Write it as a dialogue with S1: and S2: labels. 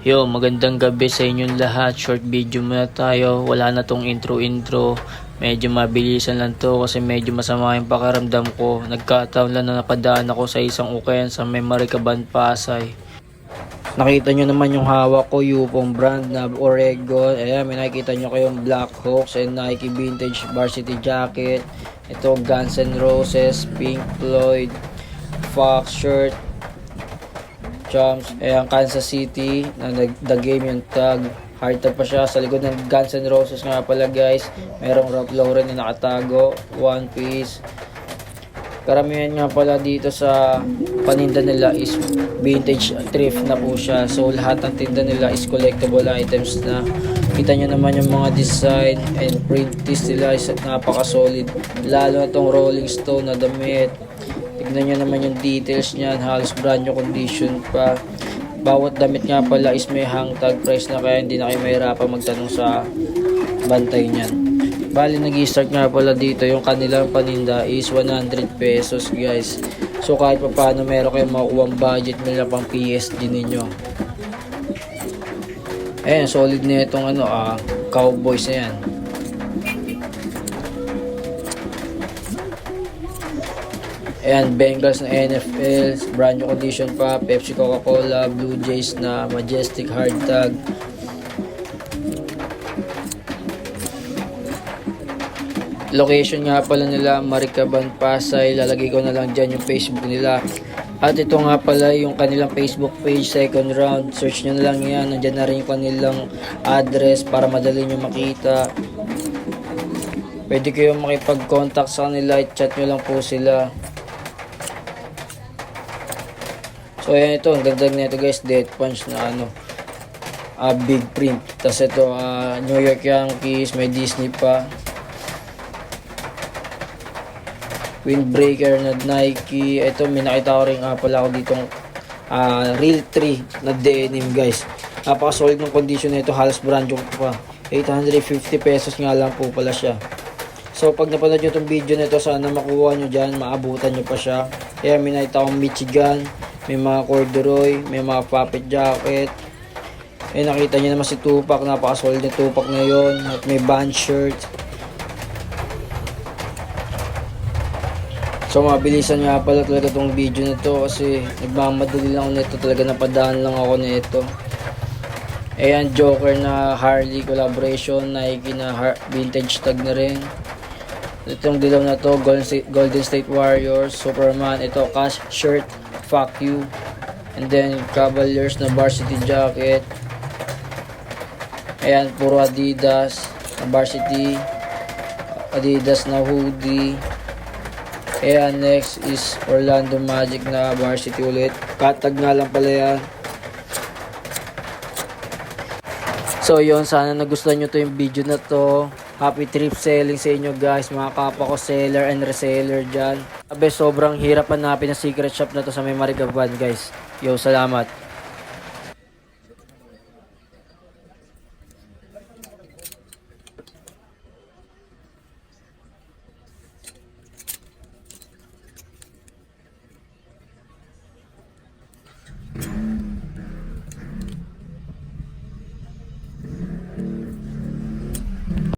S1: Yo, magandang gabi sa inyong lahat. Short video muna tayo. Wala na tong intro. Medyo mabilisan lang to kasi medyo masama yung pakiramdam ko. Nagkataon lang na napadaan ako sa isang ukayan sa may Maricaban, Pasay. Nakita nyo naman yung hawak ko, Yupong brand na Oregon. Ayan, may nakikita nyo kayong Black Hawks and Nike Vintage Varsity Jacket. Ito, Guns N' Roses, Pink Floyd, Fox shirt, Chums, ayan, Kansas City na the game yung tag, hard tag pa siya. Sa likod ng Guns N' Roses nga pala guys, merong Ralph Lauren na nakatago, One Piece. Karamihan nga pala dito sa paninda nila is vintage thrift na po siya. So lahat ng tinda nila is collectible items na. Kita nyo naman yung mga design and print piece nila is napaka solid. Lalo na tong Rolling Stone na damit. Tignan nyo naman yung details niyan, halos brand new condition pa. Bawat damit nga pala is may hang tag price na, kaya hindi na kayo mahirapan magtanong sa bantay niyan. Bali nag-i-start nga pala dito yung kanilang paninda is 100 pesos guys. So kahit pa paano meron kayong makukuha ang budget nila pang PSG ninyo. Ayan, solid na itong Cowboys na yan. Ayan, Bengals na NFL, brand new condition pa, Pepsi, Coca-Cola, Blue Jays na Majestic hard tag. Location nga pala nila, Maricaban, Pasay. Lalagay ko na lang dyan yung Facebook nila. At ito nga pala yung kanilang Facebook page, second round. Search nyo na lang yan. Nandyan na rin yung kanilang address para madali nyo makita. Pwede kayong makipag-contact sa kanila. I-chat nyo lang po sila. So ayan, ito, ang dagdag na ito guys, Death Punch na big print. Tapos ito, New York Yankees, may Disney pa. Windbreaker na Nike. Ito, may nakita ko rin pala ako ditong Real 3 na denim guys. Napaka-solid ng condition nito, halos brand new pa. 850 pesos nga lang po pala siya. So pag napanood nyo itong video nito, sana makuha nyo dyan, maabutan nyo pa siya. Kaya may nakita akong Michigan, may mga corduroy, may mga puppet jacket. Nakita nyo naman si Tupac, napaka-solid na Tupac ngayon. At may band shirt. So mabilisan nga pala talaga itong video na to kasi nagmamadali lang ako nito, talaga napadaan lang ako nito. Ayan, Joker na Harley collaboration, Nike na vintage tag na rin. Itong dilaw na to, Golden State Warriors, Superman. Ito, Cash shirt, Fuck You. And then Cavaliers na varsity jacket. Ayan, puro Adidas na varsity, Adidas na hoodie. Ayan, next is Orlando Magic na varsity ulit. Katag nga lang pala yan. So yun, sana nagustuhan nyo to yung video na to. Happy trip selling sa inyo guys, mga kapwa ko seller and reseller dyan. Abe, sobrang hirap hanapin na secret shop na to sa may Maricaban guys. Yo, salamat.